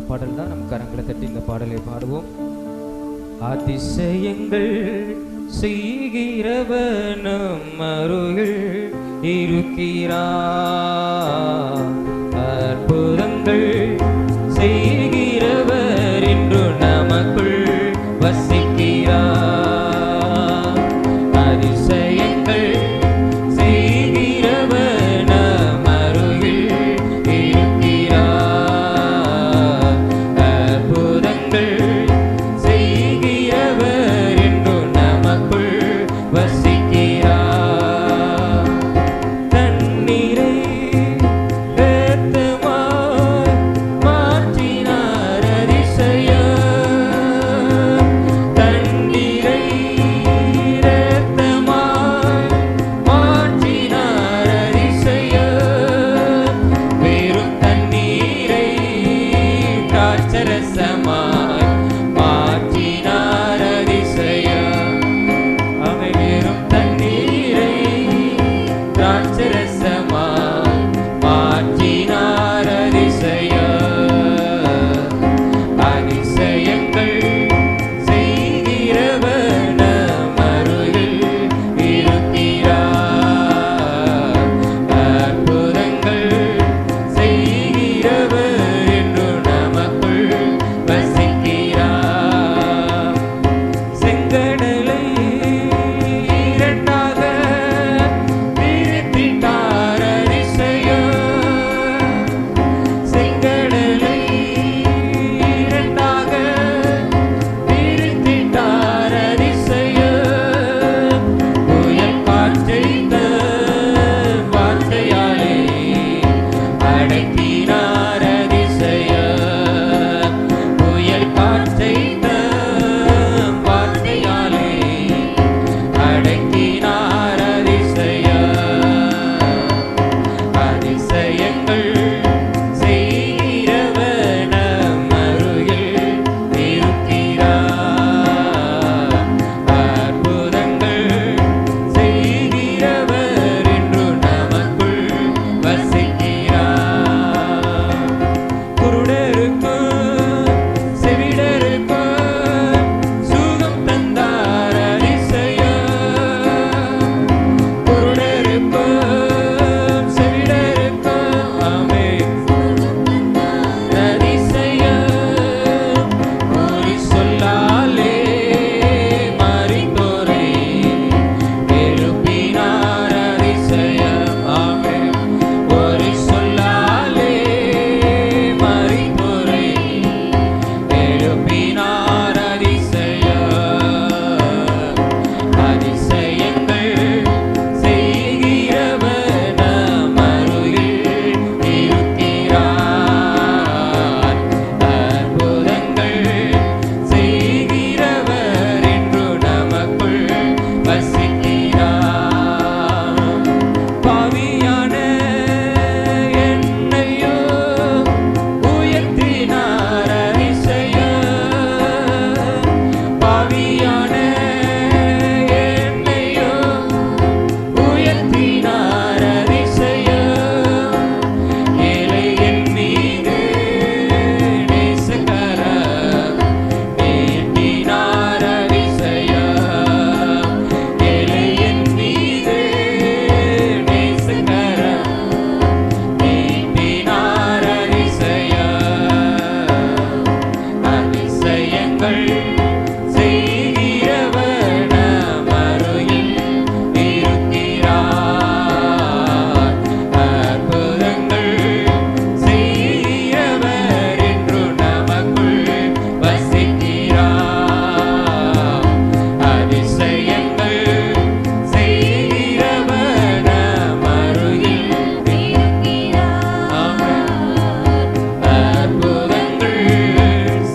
பாடல் தான். நம் கரங்களை தட்டி இந்த பாடலை பாடுவோம். அதிசயங்கள் செய்கிறவர் நம் அருகில் இருக்கிறார், அற்புதங்கள் செய்கிறவர் என்று நமக்குள் வசிக்கிறார். அதிசயங்கள் செய்கிறவர் நம் அருகில் இருக்கிறார், அற்புதங்கள் செய்கிறவர் என்று நமக்குள் வசிக்கிறார். தண்ணீரை இரத்தமாய் மாற்றினார் அதிசயம், தண்ணீரை இரத்தமாய் மாற்றினார் அதிசயம், வெறும் தண்ணீரை திராட்சரசமாய் மாற்றினார் அதிசயம். அவை வெறும் தண்ணீரை திராட்சரசமாய் மாற்றினார் அதிசயம். அதிசயங்கள் செய்கிறவர் நம் அருகில் இருக்கிறார், அற்புதங்கள் செய்கிறவர் என்று நமக்குள் வசிக்கிறார். செங்கடலை இரண்டாக பிரித்திட்டார் அதிசயம், செங்கடலை இரண்டாக பிரித்திட்டார் அதிசயம், புயல் காற்றை தன் வார்த்தையாலே அடக்கினார் அதிசயம், புயல் காற்றை தன் வார்த்தையாலே அடக்கினார் அதிசயம். அதிசயங்கள் செய்கிறவர் நம் அருகில் இருக்கிறார், அற்புதங்கள் செய்கிறவர் என்று நமக்குள் வசிக்கிறார். குருடருக்கும் செவிடருக்கும் சுகம் தந்தார் அதிசயம், குருடருக்கும் செவிடருக்கும் ஆமென் அதிசயம், ஒரு சொல்லாலே மரித்தோரை எழுப்பினார் அதிசயம். ஆமென். ஒரு சொல்லாலே மரித்தோரை எழுப்பினார் அதிசயம். அதிசயங்கள் செய்கிறவர் நம் அருகில் இருக்கிறார், அற்புதங்கள் செய்கிறவர் என்று நமக்குள் வசிக்கிறார். பாவியான என்னையோ உயர்த்தினார் அதிசயம், பாவியான என்னையோ உயர்த்தினார் அதிசயம், ஏழை என் மீது நேசக்கரம் நீட்டினார் அதிசயம், ஏழை என் மீது நேசக்கரம் நீட்டினார் அதிசயம். அதிசயங்கள் செய்கிறவர் நம் அருகில் இருக்கிறார், அற்புதங்கள் செய்கிறவர் என்று நமக்குள் வசிக்கிறார். அதிசயங்கள் செய்கிறவர் நம் அருகில் இருக்கிறார், அற்புதங்கள்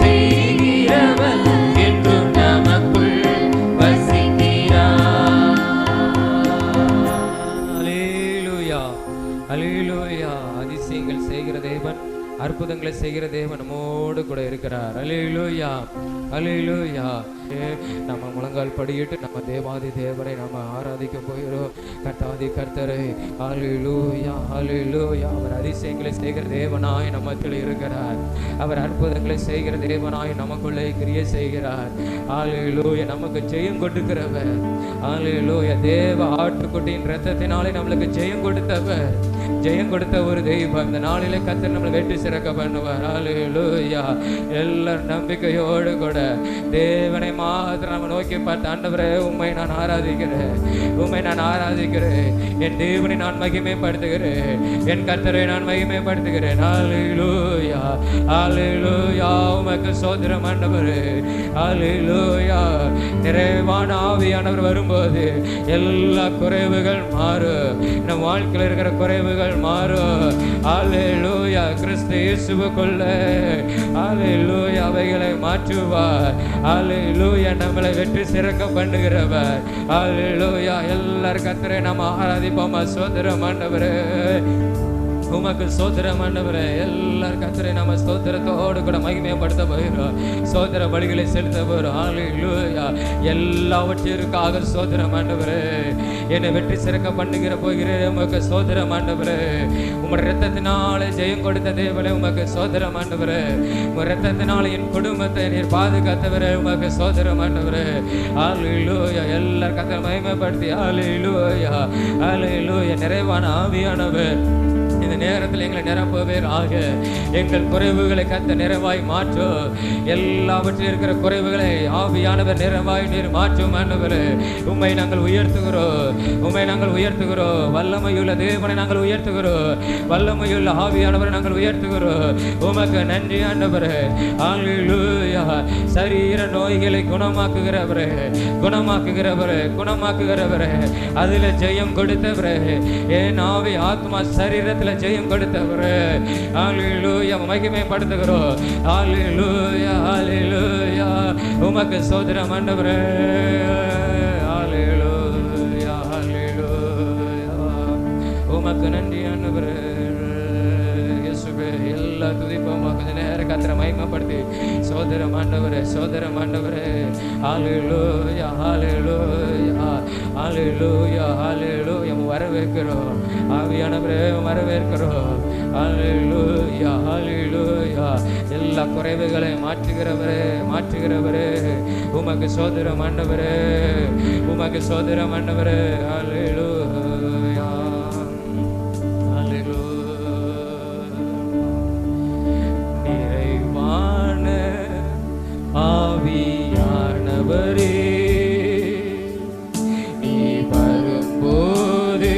செய்கிறவர் என்று நமக்குள் வசிக்கிறார். அல்லேலூயா, அல்லேலூயா. அதிசயங்கள் செய்கிற தேவன் அற்புதங்களை செய்கிற தேவன் நம்மோடு கூட இருக்கிறார். அல்லேலூயா, அல்லேலூயா. நம்ம முழங்கால் படியிட்டு நம்ம தேவாதி தேவரை நம்ம ஆராதிக்க போகிறோம். கர்த்தாதி கர்த்தரை, அல்லேலூயா, அல்லேலூயா. அவர் அதிசயங்களை செய்கிற தேவனாய் நம்மத்தில் இருக்கிறார். அவர் அற்புதங்களை செய்கிற தேவனாய் நமக்குள்ளே கிரியை செய்கிறார். அல்லேலூயா. நமக்கு ஜெயம் கொடுக்கிறவர். அல்லேலூயா. தேவ ஆட்டுக்குட்டியின் இரத்தத்தினாலே நம்மளுக்கு ஜெயம் கொடுத்தவர், ஜெயம் கொடுத்த ஒரு தெய்வம். இந்த நாளிலே கர்த்தர் நம்மளை வெற்றி சிறக்க பண்ணுவார். அல்லேலூயா. எல்லாரும் நம்பிக்கையோடு கூட தேவனை மாத்திரம் நம்ம நோக்கி பார்த்து, ஆண்டவரே உம்மை நான் ஆராதிக்கிறேன், உம்மை நான் ஆராதிக்கிறேன், என் தேவனை நான் மகிமைப்படுத்துகிறேன், என் கர்த்தரை நான் மகிமைப்படுத்துகிறேன். அல்லேலூயா, அல்லேலூயா. உமக்கு ஸ்தோத்திரம் ஆண்டவரே. அல்லேலூயா. நிறைவான ஆவியானவர் வரும்போது எல்லா குறைவுகள் மாறும். நம் வாழ்க்கையில் இருக்கிற குறைவுகள் மாறும். அல்லேலூயா. கிறிஸ்து இயேசுவுக்குள்ள அல்லேலூயா அவைகளை மாற்றுவார். அல்லேலூயா. நம்மளை வெற்றி சிறக்க பண்ணுகிறவர். அல்லேலூயா. எல்லாரும் கர்த்தரை நாம் ஆராதிப்போமா? ஸ்தோத்திரம் ஆண்டவரே, உமக்கு ஸ்தோத்திரம் ஆண்டவரே. எல்லாரும் கர்த்தரை நம்ம ஸ்தோத்திரத்தோடு கூட மகிமைப்படுத்த போகிறோம். ஸ்தோத்திர பலிகளை செலுத்த போகிறோம். அல்லேலூயா. எல்லாவற்றிற்காக ஸ்தோத்திரம் ஆண்டவரே. என்னை வெற்றி சிறக்க பண்ணுகிற போகிறேன். உமக்கு ஸ்தோத்திரம் ஆண்டவரே. உம்முடைய இரத்தத்தினாலே ஜெயம் கொடுத்த தேவனே, உமக்கு ஸ்தோத்திரம் ஆண்டவரே. உம்முடைய இரத்தத்தினாலே என் குடும்பத்தை நீர் பாதுகாத்தவரே, உமக்கு ஸ்தோத்திரம் ஆண்டவரே. அல்லேலூயா. எல்லாரும் கர்த்தரை மகிமைப்படுத்தி அல்லேலூயா, அல்லேலூயா. நிறைவான ஆவியானவர் இந்த நேரத்தில் எங்களை நிரப்புவீராக. எங்கள் குறைவுகளை கர்த்தர் நிறைவாய் மாற்றும். எல்லாவற்றிலும் இருக்கிற குறைவுகளை ஆவியானவர் நிறைவாய் நீர் மாற்றும் ஆண்டவரே. உம்மை நாங்கள் உயர்த்துகிறோம், உம்மை நாங்கள் உயர்த்துகிறோம். வல்லமையுள்ள தேவனை நாங்கள் உயர்த்துகிறோம், வல்லமையுள்ள ஆவியானவரை நாங்கள் உயர்த்துகிறோம். உமக்கு நன்றி ஆண்டவரே. அல்லேலூயா. சரீர நோய்களை குணமாக்குகிறவரே, குணமாக்குகிறவரே, குணமாக்குகிறவரே. அதில் ஜெயம் கொடுத்தவரே. என் ஆவி ஆத்மா சரீரத்தில் ஜெயம் கொடுத்தவரே. அல்லேலூயா. மகிமைப்படுத்துகிறோம். அல்லேலூயா, அல்லேலூயா. உமக்கு ஸ்தோத்திரம் ஆண்டவரே. அல்லேலூயா, அல்லேலூயா. உமக்கு நன்றி ஆண்டவரே. இயேசுவே எல்லா துதிப்போம். கொஞ்ச நேரம் கர்த்தரை மகிமைப்படுத்தி ஸ்தோத்திரம் ஆண்டவரே, ஸ்தோத்திரம் ஆண்டவரே. அல்லேலூயா, அல்லேலூயா, அல்லேலூயா, அல்லேலூயா. வரவேற்கிறோம் ஆவியானவரே, வரவேற்கிறோம். அல்லேலூயா, அல்லேலூயா. எல்லா குறைவுகளை மாற்றுகிறவரே, மாற்றுகிறவரே. உமக்கு ஸ்தோத்திரம் ஆண்டவரே, உமக்கு ஸ்தோத்திரம் ஆண்டவரே. அல்லேலூயா, அல்லேலூயா. நிறைவான ஆவியானவரே, நீ வரும்போது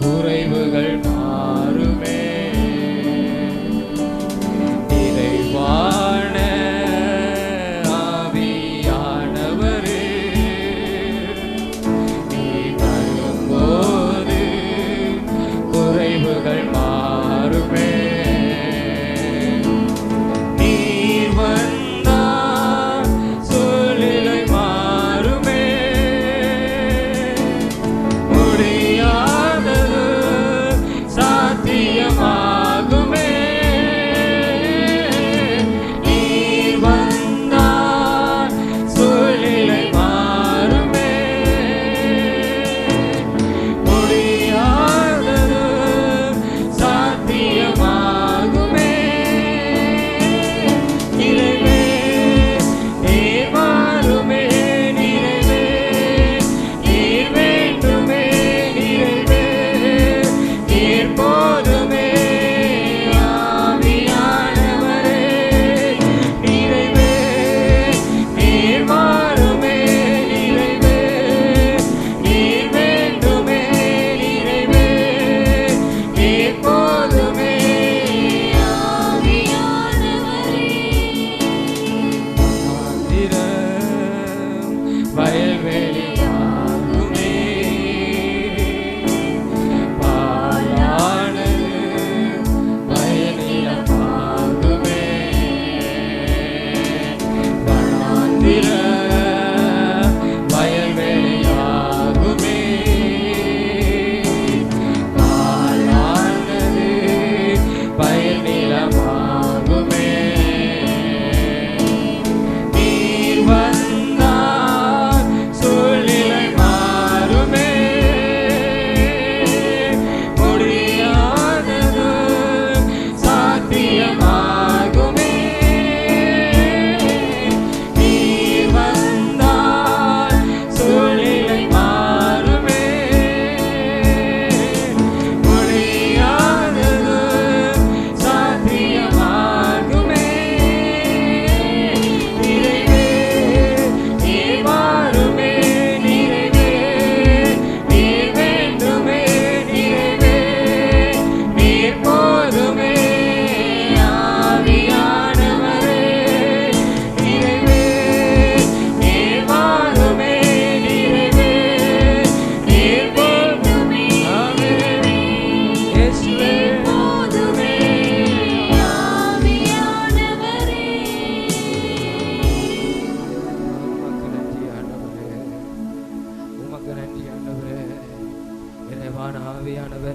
குறைவுகள் மாறுமே. நிறைவான ஆவியானவரே, நீ வரும்போது குறைவுகள் மாறுமே. நீர் வந்தால் சூழ்நிலை மாறுமே. முடியாதது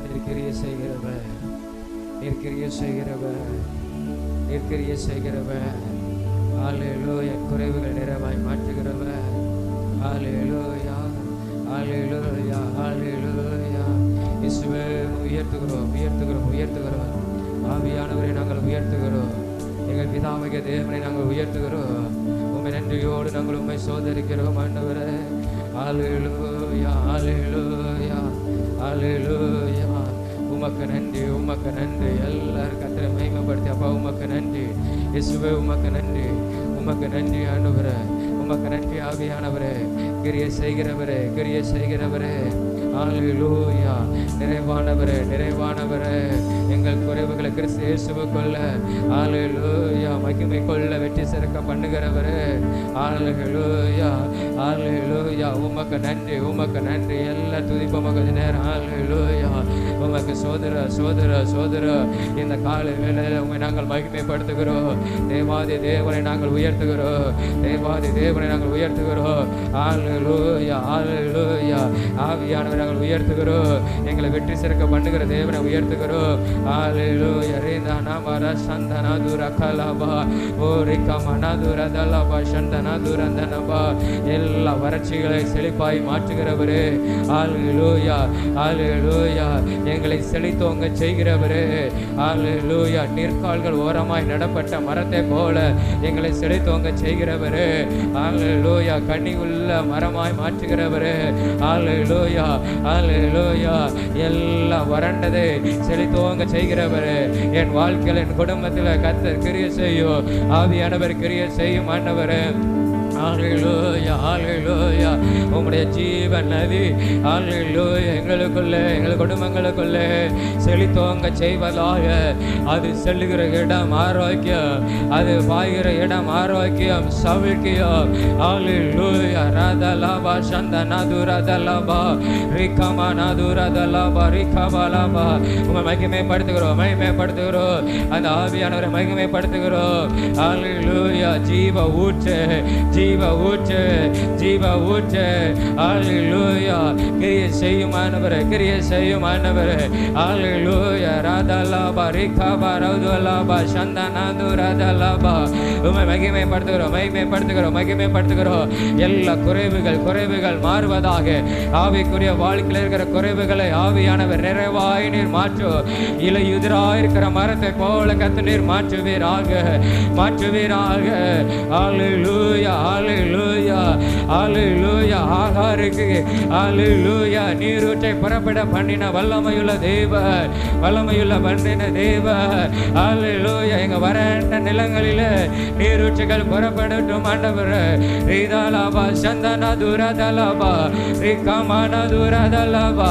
நீர் கிரியை செய்கிறவர், நீர் கிரியை செய்கிறவர், நீர் கிரியை செய்கிறவர். ஹல்லேலூயா. என் குறைவுகள் நிறைவாய் மாற்றுகிறவர். ஹல்லேலூயா, ஹல்லேலூயா, ஹல்லேலூயா. இயேசுவே உயர்த்துகிறோம், உயர்த்துகிறோம், உயர்த்துகிறோம். ஆவியானவரை நாங்கள் உயர்த்துகிறோம். எங்கள் பிதாவாகிய தேவனை நாங்கள் உயர்த்துகிறோம். உம்மை நன்றியோடு நாங்கள் உம்மை சோதரிக்கிறோம் ஆண்டவரே. ஹல்லேலூயா, ஹல்லேலூயா, ஹல்லேலூயா. உமக்கு நன்றி, உமக்கு நன்றி. எல்லாரும் கர்த்தரை மகிமைப்படுத்தி அப்பா உமக்கு நன்றி. இயேசுவே உமக்கு நன்றி, உமக்கு நன்றி ஆண்டவரே, உமக்கு நன்றி ஆவியானவரே. கிரியை செய்கிறவரே, கிரியை செய்கிறவரே. ஹல்லேலூயா. நிறைவானவரே, நிறைவானவரே. எங்கள் குறைவுகளை கிறிஸ்து இயேசுவுக்குள்ள ஹல்லேலூயா மகிமை கொள்ள வெற்றி சிறக்க பண்ணுகிறவரே. ஹல்லேலூயா, ஹல்லேலூயா. உமக்கு நன்றி, உமக்கு நன்றி. எல்லா துதிப்போம் கொஞ்ச நேரம். ஹல்லேலூயா. உமக்கு சோதர சோதர சோதர. இந்த காலை வேளையில் உண்மை நாங்கள் மகிமைப்படுத்துகிறோம். தேவாதி தேவனை நாங்கள் உயர்த்துகிறோம், தேவாதி தேவனை நாங்கள் உயர்த்துகிறோம். ஹல்லேலூயா, ஹல்லேலூயா. ஆவியானவரை நாங்கள் உயர்த்துகிறோம். எங்களை வெற்றி சிறக்க பண்ணுகிற தேவனை உயர்த்துகிறோம். ஹல்லேலூயா. ரேதா நாமரா சந்தனா துரகலபா ஓ ரிகமனா துரதலபா சந்தனா துரந்தனபா. எல்லா வறட்சிகளை செழிப்பாய் மாற்றுகிறவரே. ஹல்லேலூயா, ஹல்லேலூயா. எங்களை செழித்தோங்க செய்கிறவரே. ஹல்லேலூயா. நீர்க்கால்கள் ஓரமாய் நடப்பட்ட மரத்தை போல எங்களை செழித்தோங்க செய்கிறவரே. ஹல்லேலூயா. கனி உள்ள மரமாய் மாற்றுகிறவரே. ஹல்லேலூயா, ஹல்லேலூயா. எல்லாம் வறண்டதை செழித்தோங்க செய்கிறவரே. என் வாழ்க்கையில் என் குடும்பத்தில் கர்த்தர் கிரியை செய்யும், ஆவியானவர் கிரியை செய்யும் ஆண்டவரே. ஹல்லேலூயா, ஹல்லேலூயா. உம்முடைய ஜீவன் நதி ஹல்லேலூயா எங்களுக்குள்ளே எங்கள் குடும்பங்களுக்குள்ளே செழித்தோங்க செய்வதாக. அது செல்லுகிற இடம் ஆரோக்கியம், அது பாய்கிற இடம் ஆரோக்கியம், சவிழ்க்கியம். ஹல்லேலூயா. ரதலபா சந்தனா துரதலபா ரிகமா நதுரதலபா ரிகபலபா. உம்மை மகிமைப்படுத்துகிறோம், மகிமைப்படுத்துகிறோம். அந்த ஆவியானவரை மகிமைப்படுத்துகிறோம். ஹல்லேலூயா. ஜீவ ஊற்று, ஜீவ ஊற்று, ஜீவ ஊற்று. ஹல்லேலூயா. கிரியை செய்யும் ஆண்டவரே, கிரியை செய்யும் ஆண்டவரே. ஹல்லேலூயா. ரதலபா ரிகபா ரதுலபா சந்தனா துரதலபா. உம்மை மகிமைப்படுத்துகிறோம், மகிமைப்படுத்துகிறோம், மகிமைப்படுத்துகிறோம். எல்லா குறைவுகள் குறைவுகள் மாறுவதாக. ஆவிக்குரிய வாழ்க்கையில் இருக்கிற குறைவுகளை ஆவியானவர் நிறைவாய் நீர் மாற்று. இலையுதிராய் இருக்கிற மரத்தை போல கர்த்தர் நீர் மாற்றுவீராக, மாற்றுவீராக. ஹல்லேலூயா, ஹல்லேலூயா, ஹல்லேலூயா. ஆகாருக்கு ஹல்லேலூயா நீரூற்றை புறப்பட பண்ணின வல்லமையுள்ள தேவன், வல்லமையுள்ள பண்ணின தேவன். ஹல்லேலூயா. எங்க வறண்ட நிலங்களில் நீரூற்றுகள் புறப்படட்டும் ஆண்டவரே. ரீதலபா சந்தனா துரதலபா ரிகமனா துரதலபா.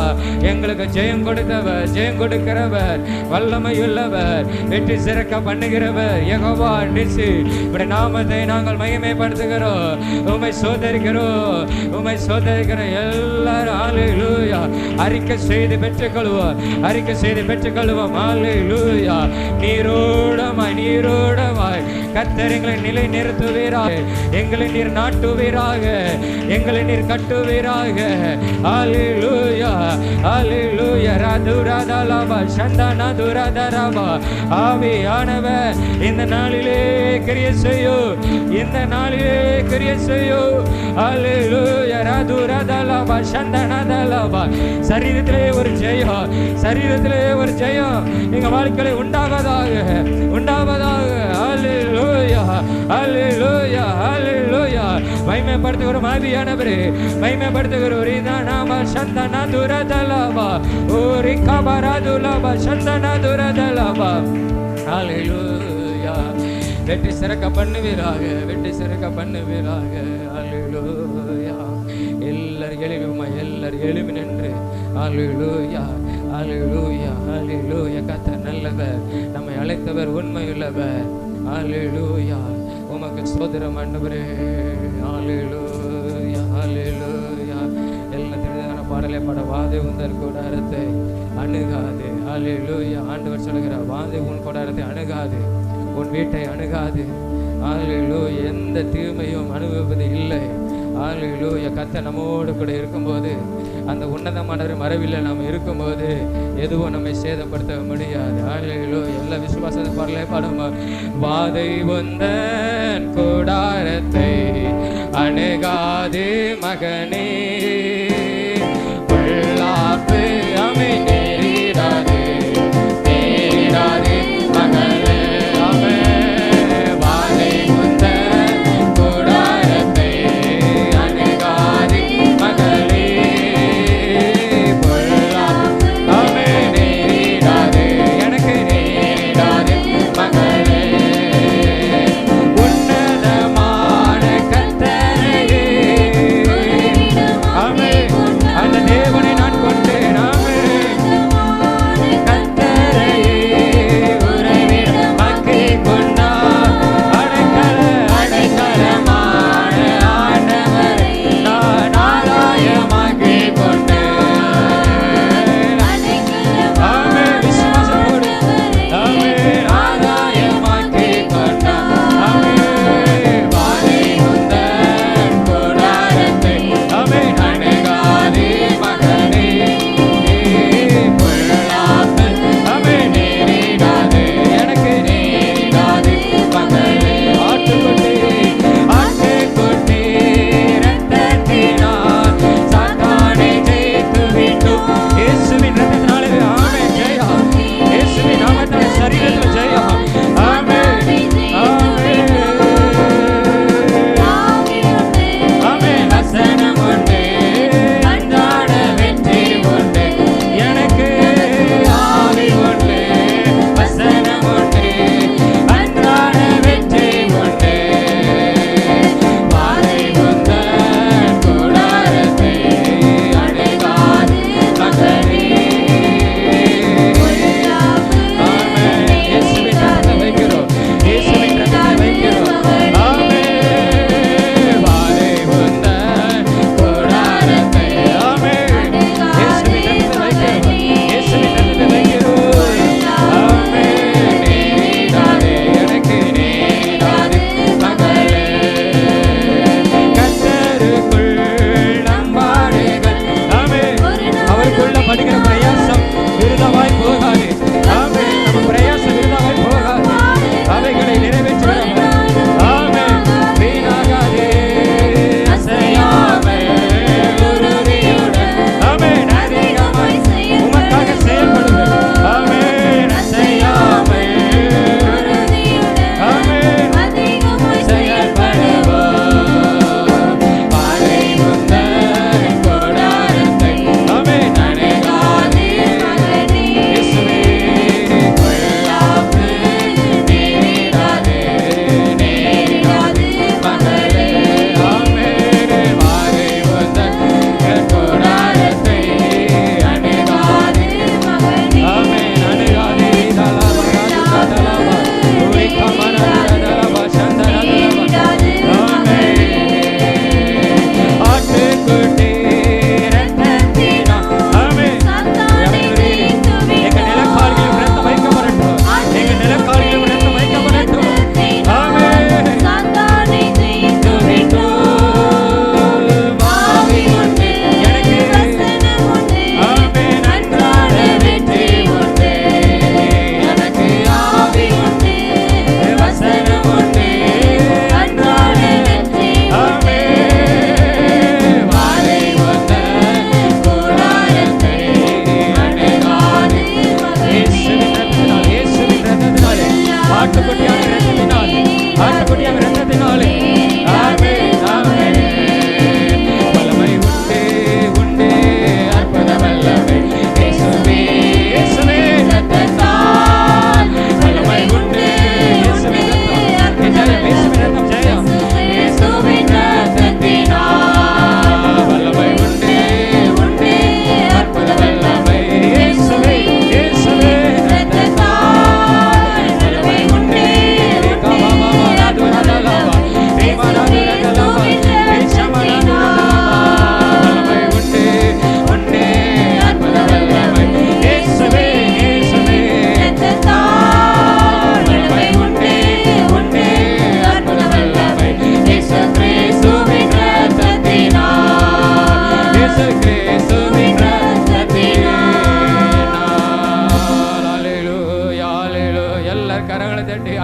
எங்களுக்கு ஜெயம் கொடுத்தவர், ஜெயம் கொடுக்கிறவர், வல்லமையுள்ளவர், வெற்றி சிறக்க பண்ணுகிறவர் யெகோவா நிசி. உம்முடைய நாமத்தை நாங்கள் மகிமைப்படுத்துகிறோம், உம்மை சோதரிக்கிறோம், உம்மை சோதரிக்கிறோம். எல்லாரும் ஹல்லேலூயா அறிக்கை செய்து பெற்றுக்கொள்வோம், அறிக்கை செய்து பெற்றுக்கொள்வோம். ஹல்லேலூயா. நீரோடமாய், நீரோடமாய் கர்த்தர் எங்களை நிலை நிறுத்துவீராக, எங்களை நீர் நாட்டுவீராக, எங்களை நீர் கட்டுவீராக. ஹல்லேலூயா, ஹல்லேலூயா. ரதுரதலபா சந்தனா துரதரபா. ஆவியானவர் இந்த நாளிலே கிரியை செய்யும், இந்த நாளிலே கிரியை செய்யும். ஹல்லேலூயா. ரதுரதலபா சந்தனதலபா. சரீரத்திலே ஒரு ஜெயம், சரீரத்திலே ஒரு ஜெயம் எங்க வாழ்க்கையில உண்டாவதாக, உண்டாவதாக. ஹல்லேலூயா, ஹல்லேலூயா, ஹல்லேலூயா. மகிமைப்படுத்துகிறோம் ஆவியானவரே, மகிமைப்படுத்துகிறோம். இதனாம சந்தனா துரதலபா ஓ ரிகபா ரதுலபா சந்தனா துரதலபா. ஹல்லேலூயா. வெற்றி சிறக்க பண்ணுவீராக, வெற்றி சிறக்க பண்ணுவீராக. ஹல்லேலூயா. எல்லாரும் எழுவுமா, எல்லாரும் எழுவி நின்று ஹல்லேலூயா, ஹல்லேலூயா, ஹல்லேலூயா. கர்த்தர் நல்லவர், நம்மை அழைத்தவர் உண்மையுள்ளவர். ஹல்லேலூயா. உமக்கு ஸ்தோத்திரம் ஆண்டவரே. ஹல்லேலூயா, ஹல்லேலூயா. எல்லா திருதான பாடலை பாட வாதை உந்தர் கூடாரத்தை அணுகாது. ஹல்லேலூயா. ஆண்டவர் சொல்கிறார், வாதை உன் கூடாரத்தை அணுகாது, உன் வீட்டை அணுகாது. ஹalleluya. எந்த தீமையும் அனுபவிப்பது இல்லை. ஹalleluya. கர்த்தர் நம்மோடு கூட இருக்கும்போது, அந்த உன்னதமான மறைவில் நாம் இருக்கும்போது எதுவும் நம்மை சேதப்படுத்த முடியாது. ஹalleluya. எல்லா விசுவாசத்தை பாடலே பாடுமா. வாதை வந்தன் கூடாரத்தை அணுகாதே மகனே, பொல்லாப்பு அமை நேரிடாதே நேரிடாதே மகளே. வாதை வந்தன் கூடாரத்தை அணுகாதே மகளே, பொல்லாப்பு அமை நேரிடாதே எனக்கு நேரிடாதே மகளே. உன்னதமான கர்த்தரையே அமை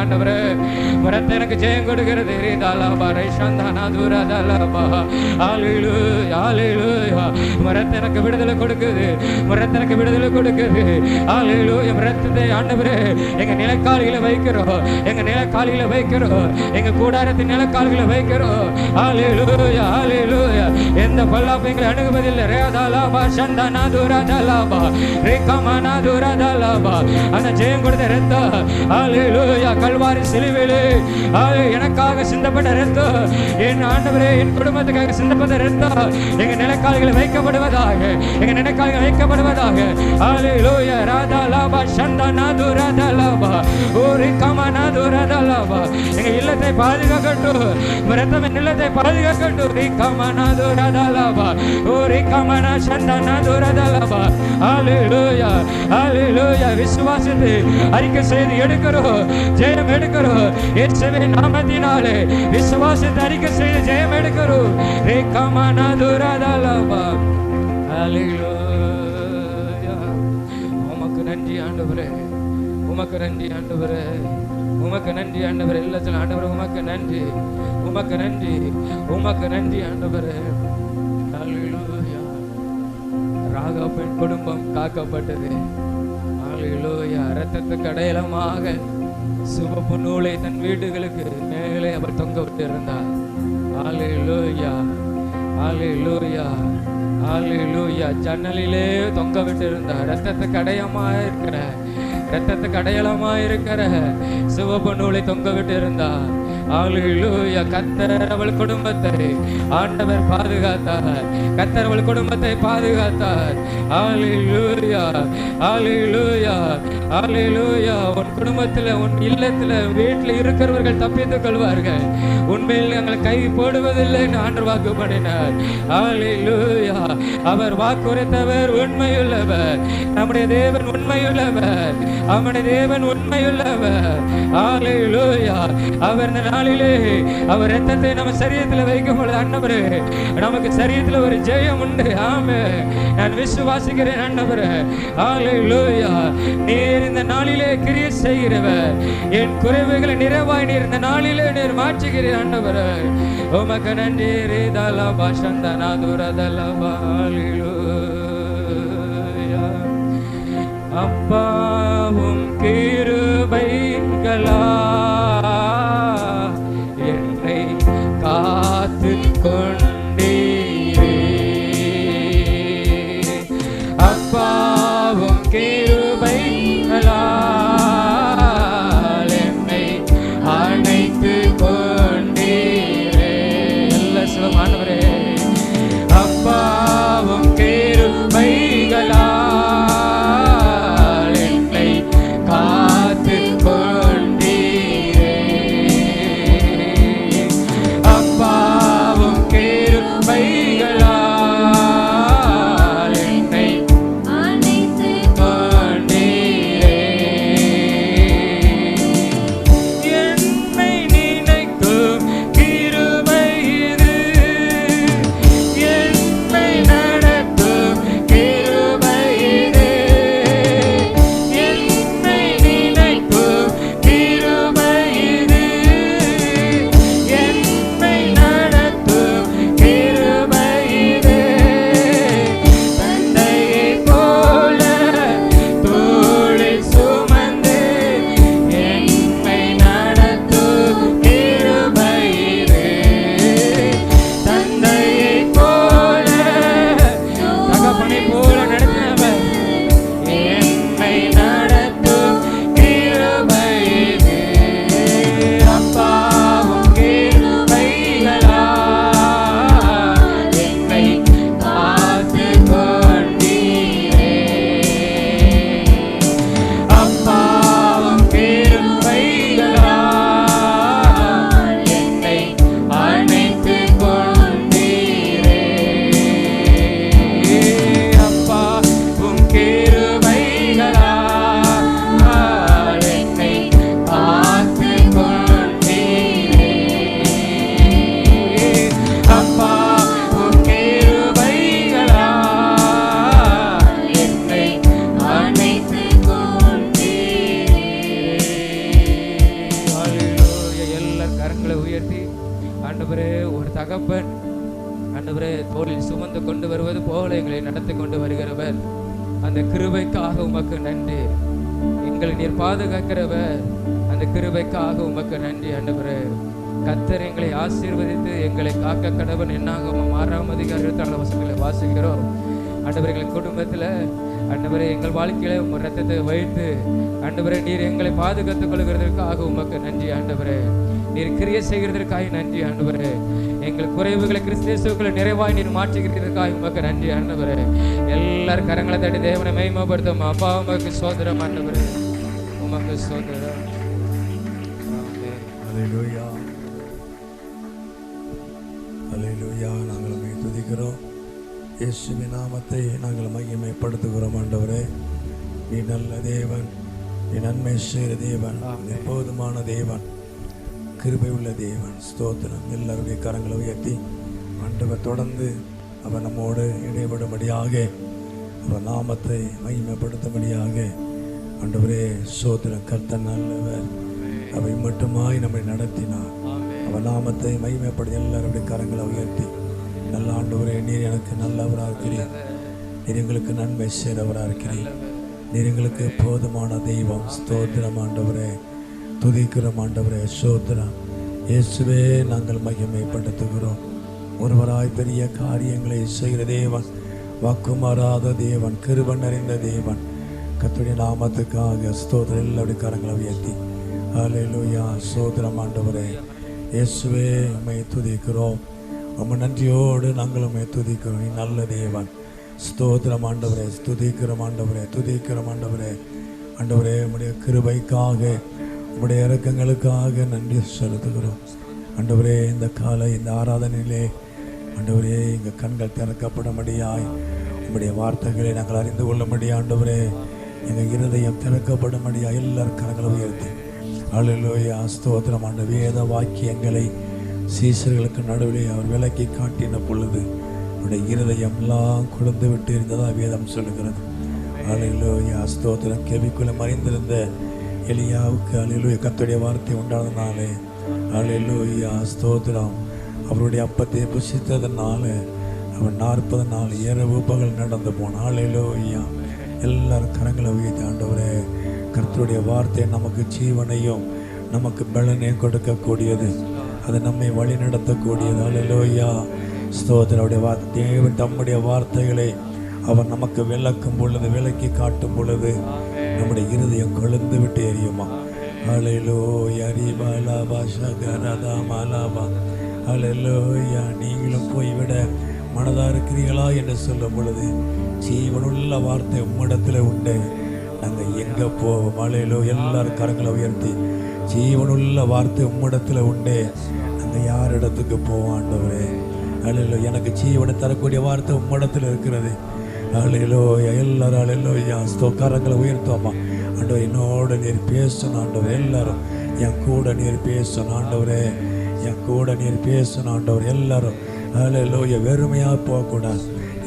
ஆண்டவரே மரத்தை எனக்கு ஜெயம் கொடுக்கிறது ரீதாலாபா ரைஷாந்தானா தூராதாலாபா ஹalleluya ஹalleluya மரத்தை எனக்கு விடுதலை கொடுக்குது மரத்தை எனக்கு விடுதலை கொடுக்குது ஹalleluya மரத்தை ஆண்டவரே எங்க நிலக்காலிகளை வைக்கிறோம் எங்க நிலக்காலிகளை வைக்கிறோம் எங்க கூடாரத்தின் நிலக்காலிகளை வைக்கிறோம் ஹalleluya ஹalleluya எந்த பல்லாப்பு எங்களை அணுகுவதில்லை ரேதாலாபா சந்தானா தூராதாலாபா ரேகமானா தூராதாலாபா அந்த ஜெயம் கொடுத்த ரத்தம் ஹalleluya கல்வாரி சிலுவையிலே எனக்காக சிந்தப்பட்ட ரத்தம் என் ஆண்டவரே என் குடும்பத்துக்காக சிந்தப்பட்ட ரத்தம் எங்க நிலக்காலிகளை வைக்கப்படுவதாக எங்க நிலக்காலிகள் வைக்கப்படுவதாக ஹalleluya ராதாலாபா சந்தானா தூராதாலாபா ஓரி கமானா தூராதாலாபா எங்க இல்லத்தை பாதுகாக்கட்டும் ரத்தம் என் இல்லத்தை பாதுகாக்கட்டும் ரீ கமானா தூராதாலாபா ஓரி கமானா சந்தானா தூராதாலாபா ஹalleluya ஹalleluya விசுவாசத்தை அறிக்கை செய்து எடுக்கிறோம் ஜெயம் எடுக்கிறோம் இயேசுவின் நாமத்தினாலே விசுவாசத்தை அறிக்கை செய்து ஜெயம் எடுக்கிறோம் ரீ கமானா தூராதாலாபா ஹalleluya உமக்கு நன்றி ஆண்டவரே உமக்கு நன்றி ஆண்டவரே உமக்கு நன்றி ஆண்டவரே எல்லாத்துல ஆண்டவரே உமக்கு நன்றி உமக்கு நன்றி உமக்கு நன்றி ஆண்டவரே ஹalleluya ராகவன் குடும்பம் காக்கப்பட்டது ஹalleluya இரத்தத்துக்கு அடையாளமாக சிவப்பு நூலை தன் வீடுகளுக்கு மேலே அவர் தொங்க விட்டிருந்தார் ஹalleluya ஹalleluya ஹalleluya ஜன்னலிலே தொங்க விட்டிருந்தார் இரத்தத்துக்கு அடையாளமா இருக்கிற சிவப்பு நூலை தொங்க விட்டு இருந்தார் ஹalleluya கர்த்தர் அவள் குடும்பத்தை ஆண்டவர் பாதுகாத்தார் கர்த்தர் அவள் குடும்பத்தை பாதுகாத்தார் ஹalleluya ஹalleluya ஹalleluya உன் குடும்பத்துல உன் இல்லத்துல வீட்டில் இருக்கிறவர்கள் தப்பித்துக் கொள்வார்கள் உண்மையில் நாங்கள் கை போடுவதில்லை என்று ஆண்டவர் வாக்கு பண்ணினார் ஹalleluya அவர் வாக்குரைத்தவர் உண்மையுள்ளவர் நம்முடைய தேவன் உண்மையுள்ளவர் அவனுடைய தேவன் உண்மையுள்ளவர் ஹalleluya அவர் இந்த நாளிலே அவர் இரத்தத்தை நம்ம சரீரத்தில் வைக்கும் பொழுது ஆண்டவரே நமக்கு சரீரத்தில் ஒரு ஜெயம் உண்டு ஆமென் நான் விசுவாசிக்கிறேன் ஆண்டவரே ஹalleluya நீர் இந்த நாளிலே கிரியை செய்கிறவர் என் குறைவுகளை நிறைவாய் நீர் இந்த நாளிலே நீர் மாற்றுகிறீர் ஆண்டவரே உமக்கு நன்றி ரீதாலாபா சந்தானா தூராதாலாபா ஹalleluya அப்பாவும் கிருபைகளா என்னை காத்து கொண்டீரே அப்பாவும் கிருபைகளா என்னை அணைத்து கொண்டீரே எல்லா சிவமானவரே அப்பாவும் கிருபைகளா தகப்பன் ஆண்டவரே தோளில் சுமந்து கொண்டு வருவது போல எங்களை நடத்தி கொண்டு வருகிறவர். அந்த கிருபைக்காக உமக்கு நன்றி. எங்களை நீர் பாதுகாக்கிறவர், அந்த கிருபைக்காக உமக்கு நன்றி ஆண்டவரே. கர்த்தர் எங்களை ஆசீர்வதித்து எங்களை காக்க கடவன் என்னாகும் 6ஆம் அதிகாரம் 27 வசனங்களை வாசிக்கிறோம். ஆண்டவரே எங்கள் குடும்பத்தில் ஆண்டவரே எங்கள் வாழ்க்கையில உங்கள் ரத்தத்தை வைத்து ஆண்டவரே நீர் எங்களை பாதுகாத்துக் கொள்கிறதற்காக உமக்கு நன்றி ஆண்டவரே. நீர் கிரியை செய்கிறதற்காக நன்றி ஆண்டவரே. எங்கள் குறைவுகளை கிறிஸ்தேசுக்களை நிறைவாய் நீர் மாற்றுகிறதற்காக உமக்கு நன்றி ஆண்டவரே. எல்லாரும் கரங்களை தட்டி தேவனை மகிமைப்படுத்தும். அப்பா உமக்கு சோதரம் ஆண்டவரே, உமக்கு சோதரம். அல்லேலூயா, அல்லேலூயா. நாங்கள் உம்மை துதிக்கிறோம். இயேசுவின் நாமத்தை நாங்கள் மகிமைப்படுத்துகிறோம். ஆண்டவரே, நீ நல்ல தேவன், நீ நன்மை செய்கிற தேவன், நீ போதுமான தேவன், கிருபை உள்ள தேவன். ஸ்தோத்திரம். எல்லாருடைய கரங்களை உயர்த்தி ஆண்டவர் தொடர்ந்து அவர் நம்மோடு இடைபடும்படியாக, அவர் நாமத்தை மகிமைப்படுத்தும்படியாக ஆண்டவரே ஸ்தோத்திரம். கர்த்தர் நல்லவர், அவை மட்டுமாய் நம்மை நடத்தினார். அவர் நாமத்தை மகிமைப்படுத்தி எல்லாருடைய கரங்களை உயர்த்தி, நல்ல ஆண்டவரே, நீர் எனக்கு நல்லவராக இருக்கிறீர், நீர் எங்களுக்கு நன்மை செய்கிறவராக இருக்கிறீர், நீர் எங்களுக்கு போதுமான தெய்வம். ஸ்தோத்திரம் ஆண்டவரே, துதிக்கிறோம் ஆண்டவரே, ஸ்தோத்திரம். இயேசுவே நாங்கள் மகிமைப்படுத்துகிறோம். ஒருவராய் பெரிய காரியங்களை செய்கிற தேவன், வாக்குமாறாத தேவன், கிருபை நிறைந்த தேவன். கர்த்தருடைய நாமத்துக்காக ஸ்தோத்திரம். எல்லாருடைய கரங்களை உயர்த்தி அல்லேலூயா, ஸ்தோத்திரம் ஆண்டவரே. இயேசுவே உம்மை துதிக்கிறோம். ரொம்ப நன்றியோடு நாங்கள் உம்மை துதிக்கிறோம். நீ நல்ல தேவன். ஸ்தோத்திரம் ஆண்டவரே, துதிக்கிறோம் ஆண்டவரே, துதிக்கிறோம் ஆண்டவரே. ஆண்டவரே, உம்முடைய கிருபைக்காக, உம்முடைய இரக்கங்களுக்காக நன்றி செலுத்துகிறோம் ஆண்டவரே. இந்த காலை இந்த ஆராதனையிலே ஆண்டவரே எங்கள் கண்கள் திறக்கப்படும்படியாய், உம்முடைய வார்த்தைகளை நாங்கள் அறிந்து கொள்ளும்படியா ஆண்டவரே, எங்கள் இருதயம் திறக்கப்படும்படியாய் எல்லாரும் கரங்களை உயர்த்தி அல்லேலூயா, ஸ்தோத்திரம். ஆண்ட வேத வாக்கியங்களை சீசர்களுக்கு நடுவிலே அவர் விலக்கி காட்டின பொழுது அவருடைய இருதயம் எல்லாம் குழந்து விட்டு இருந்ததா வேதம் சொல்லுகிறது. அல்லேலூயா, ஸ்தோத்திரம். கேள்விக்குள்ள மறைந்திருந்த எலியாவுக்கு அல்லேலூயா கர்த்தருடைய வார்த்தை உண்டானதுனாலே அல்லேலூயா, ஸ்தோத்திரம். அவருடைய அப்பத்தை புசித்ததுனால அவன் 40 நாள் இரவு பகல் நடந்து போனான். அல்லேலூயா. எல்லாரும் கரங்களை உயர்த்தி ஆண்டவரே, கர்த்தருடைய வார்த்தை நமக்கு ஜீவனையும் நமக்கு பலனையும் கொடுக்கக்கூடியது, அது நம்மை வழி நடத்தக்கூடியது. அல்லேலூயா, ஸ்தோத்திரம். தேவன் தம்முடைய வார்த்தைகளை அவர் நமக்கு விளக்கும் பொழுது, விளக்கி காட்டும் பொழுது நம்முடைய இருதயம் கொழுந்து விட்டு எரியுமா. அல்லேலூயா, ரிபாலாபா ஷகரதாமாலாபா. அல்லேலூயா. நீங்களும் போய்விட மனதா இருக்கிறீர்களா என்று சொல்லும் பொழுது, ஜீவனுள்ள வார்த்தை உம்மிடத்தில் உண்டு, நாங்கள் எங்கே போவோம்? மலையிலோ எல்லாரும் கரங்களை உயர்த்தி, ஜீவனுள்ள வார்த்தை உம்மிடத்தில் உண்டு, நாங்கள் யார் இடத்துக்கு போவோம் ஆண்டவரே? அலையிலோ, எனக்கு ஜீவனை தரக்கூடிய வார்த்தை உம்மிடத்தில் இருக்கிறது. அலையிலோ எல்லாரும் அலையிலோயா கரங்களை உயர்த்தோமா ஆண்டவர். என்னோட நீர் பேசணும் ஆண்டவர். எல்லாரும் என் கூட நீர் பேசணும் ஆண்டவரே, என் கூட நீர் பேசணும் ஆண்டவர். எல்லாரும் அலையிலோயா வெறுமையாக போகக்கூடாது.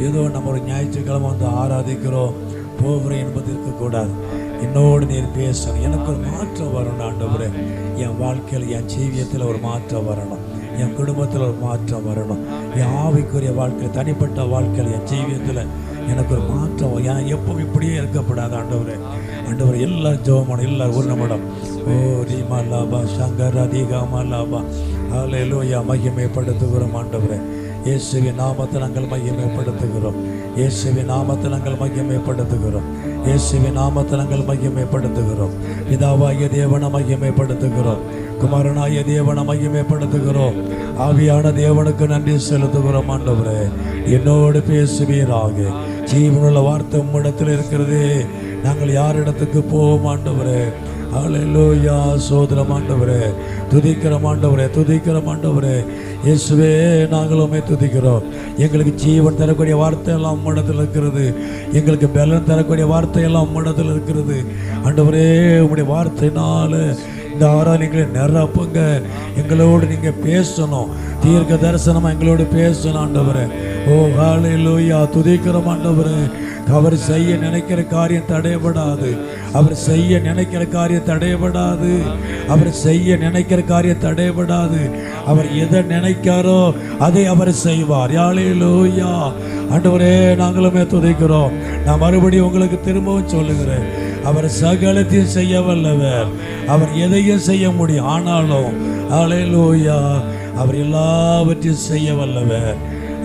ஏதோ நம்ம ஒரு ஞாயிற்றுக்கிழமை வந்து ஆராதிக்கிறோம் போகிறோம் என்பது இருக்கக்கூடாது. என்னோடு நீர் பேசணும். எனக்கு ஒரு மாற்றம் வரணும் ஆண்டவரே. என் வாழ்க்கையில், என் ஜீவியத்தில் ஒரு மாற்றம் வரணும், என் குடும்பத்தில் ஒரு மாற்றம் வரணும், என் ஆவிக்குரிய வாழ்க்கையில், தனிப்பட்ட வாழ்க்கையில், என் ஜீவியத்தில் எனக்கு ஒரு மாற்றம். ஏன் எப்பவும் இப்படியே இருக்கப்படாது ஆண்டவரே. ஆண்டவர் எல்லாரும் ஜெபம், எல்லாரும் ஒரு நிமிடம். ஓ ரீமா லாபா சங்கர் அதிகமா லாபா. அல்லேலூயா, மகிமைப்படுத்துகிறோம் ஆண்டவரே. இயேசுவின் நாமத்தை நாங்கள் மகிமைப்படுத்துகிறோம். இயேசுவின் நாமத்தை நாங்கள் மகிமைப்படுத்துகிறோம். இயேசுவின் நாமத்தை நாங்கள் மகிமைப்படுத்துகிறோம். பிதாவாகிய தேவனை மகிமைப்படுத்துகிறோம். குமாரனாகிய தேவனை மகிமைப்படுத்துகிறோம். ஆவியான தேவனுக்கு நன்றி செலுத்துகிறோம் ஆண்டவரே. என்னோடு பேசுவீராக. ஜீவனுள்ள வார்த்தை உம்மிடத்தில் இருக்கிறது. நாங்கள் யாரிடத்துக்கு போவோம் ஆண்டவரே? அல்லேலூயா, சோதரம் ஆண்டவரே. துதிக்கிறோம் ஆண்டவரே, துதிக்கிறோம் ஆண்டவரே. இயேசுவே, நாங்கள் உம்மை துதிக்கிறோம். எங்களுக்கு ஜீவன் தரக்கூடிய வார்த்தை எல்லாம் உம்மிடத்தில் இருக்கிறது. எங்களுக்கு பலன் தரக்கூடிய வார்த்தை எல்லாம் உம்மிடத்தில் இருக்கிறது ஆண்டவரே. உம்முடைய வார்த்தையினால இந்த ஆராதனைகளை நிரப்புங்க. எங்களோடு நீங்க பேசணும். தீர்க்க தரிசனமா எங்களோடு பேசணும் ஆண்டவரே. ஓ ஹalleluya, துதிக்கிறோம் ஆண்டவரே. அவர் செய்ய நினைக்கிற காரியம் தடைபடாது. அவர் செய்ய நினைக்கிற காரியம் தடைபடாது. அவர் செய்ய நினைக்கிற காரியம் தடைபடாது. அவர் எதை நினைக்காரோ அதை அவர் செய்வார். ஹalleluya. ஆண்டவரே, நாங்களுமே துதிக்கிறோம். நான் மறுபடியும் உங்களுக்கு திரும்பவும் சொல்லுகிறேன், அவர் சகலத்தையும் செய்ய வல்லவர். அவர் எதையும் செய்ய முடியும். ஆனாலும் ஹalleluya, அவர் எல்லாவற்றையும் செய்ய வல்லவர்.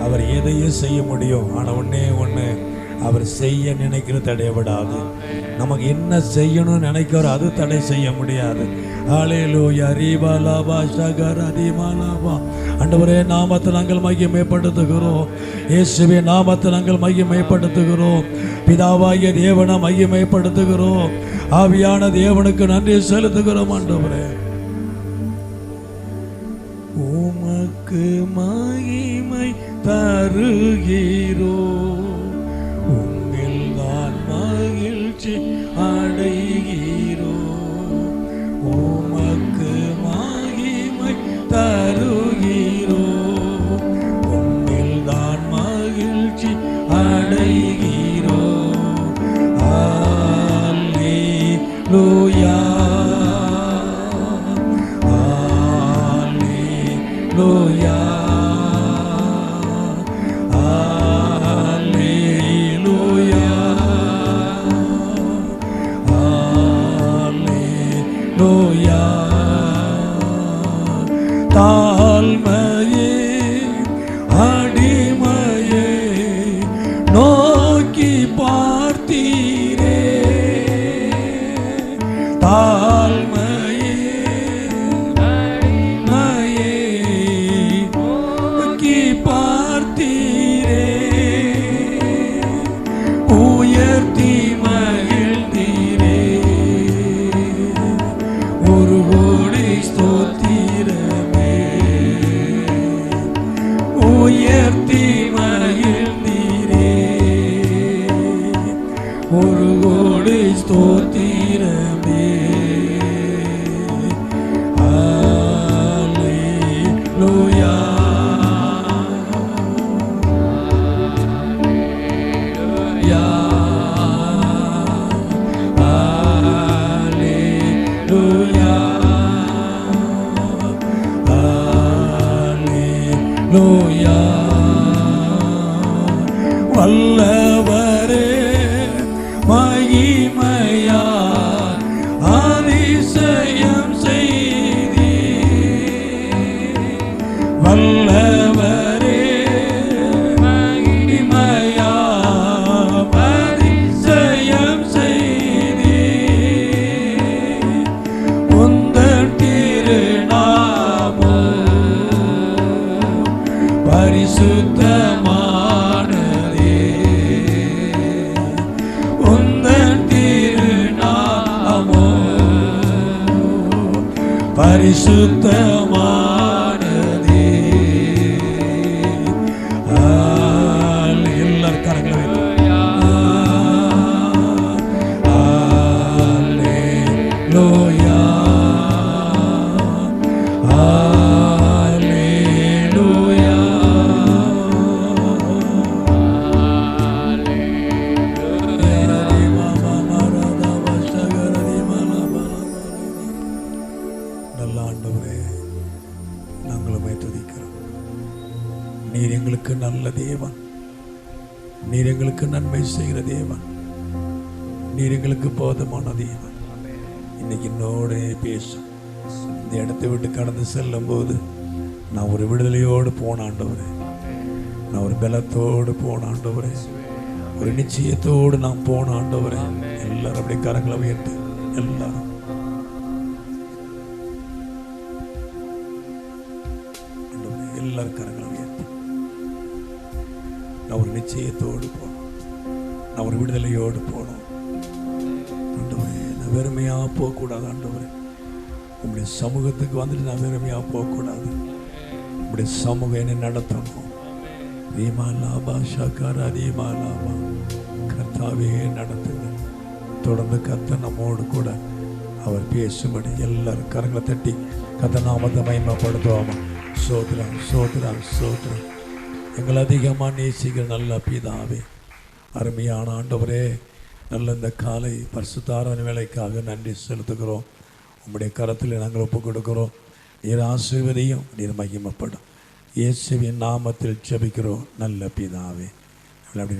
அவர் எதையும் செய்ய முடியும். ஆனால் ஒண்ணே ஒன்று, அவர் செய்ய நினைக்கிற தடைபடாது. நமக்கு என்ன செய்யணும்னு நினைக்கிறோ அது தடை செய்ய முடியாது. ஹalleluya. ரீபாலாபா ஷகரதிமாலாபா. ஆண்டவரே, நாமத்தை நாங்கள் மகிமைப்படுத்துகிறோம். இயேசுவே நாமத்தை நாங்கள் மகிமைப்படுத்துகிறோம். பிதாவாகிய தேவனை மகிமைப்படுத்துகிறோம். ஆவியான தேவனுக்கு நன்றி செலுத்துகிறோம். ஆண்டவரே, உமக்கு மகிமை தருகிறோம். உம்மில் தான் மகிழ்ச்சி அடைகிறோம். உமக்கு மகிமை தருகிறோம். உம்மில் தான் மகிழ்ச்சி அடைகிறோம். அல்லேலூயா, அல்லேலூயா, தாழ்மையே அடிமையே நோக்கி பார்த்தீரே. தாழ்மையே அடிமையே நோக்கி பார்த்தீரே. உயர்த்தி மகிழ்ந்தீரே. ஒரு கோடி ஸ்தோத்திரமே. உயர்த்தி மகிழ்ந்தீரே. ஒரு கோடி ஸ்தோத்திரமே. அல்லேலூயா, அல்லேலூயா, அல்லேலூயா, அல்லேலூயா. வல்லவரே மகிமையா அதிசயம் செய்தீர். வல்லவரே மகிமையா அதிசயம் செய்தீர். உந்தன் திருநாமம் பரிசுத்தமானதே. உந்தன் திருநாமம் பரிசுத்தமானதே. எல்லாரும் கரங்களை அல்லேலூயா, அல்லேலூயா, நல்ல ஆண்டவரே, நாங்களுமே துதிக்கிறோம். நீர் எங்களுக்கு நல்ல தேவன். நீர் எங்களுக்கு நன்மை செய்கிற தேவன். நீர் எங்களுக்கு போதுமான தேவன். இன்னைக்கு என்னோட பேசும். இந்த இடத்தை விட்டு கடந்து செல்லும் போது நான் ஒரு விடுதலையோடு போன ஆண்டவரே. நான் ஒரு பலத்தோடு போன ஆண்டவரே. ஒரு நிச்சயத்தோடு நான் போன ஆண்டவரே. எல்லாரும் அப்படியே கரங்களை உயர்த்து. எல்லாரும் எல்லாரும் கரங்களை உயர்த்து. நான் ஒரு நிச்சயத்தோடு போனோம். நான் ஒரு விடுதலையோடு போனோம். ஆண்டவரே, நான் வெறுமையா போகக்கூடாது. ஆண்டவரே, உங்களுடைய சமூகத்துக்கு வந்துட்டு நான் வெறுமையா போகக்கூடாது. உங்களுடைய சமூகம் என்னை நடத்தணும். தீமாலாபா ஷகாரா தீமாலாபா. கர்த்தாவே நடத்துங்க. தொடர்ந்து கர்த்தர் நம்மோடு கூட அவர் பேசும்படி எல்லாரும் கரங்களை தட்டி கர்த்தர் நாமத்தை மகிமைப்படுத்துவாமா. சோத்ரம் சோத்ரம் சோத்ரம். எங்கள் அதிகமாக நேசிக்கிற நல்ல பிதாவே, அருமையான ஆண்டவரே, நல்ல இந்த காலை பரிசுத்தாராதனை வேலைக்காக நன்றி செலுத்துகிறோம். உம்முடைய கரத்தில் நாங்கள் ஒப்புக் கொடுக்கிறோம். நீர் ஆசீர்வதியும், நீர் மகிமைப்படும். இயேசுவின் நாமத்தில் ஜெபிக்கிறோம் நல்ல பிதாவே. அப்படி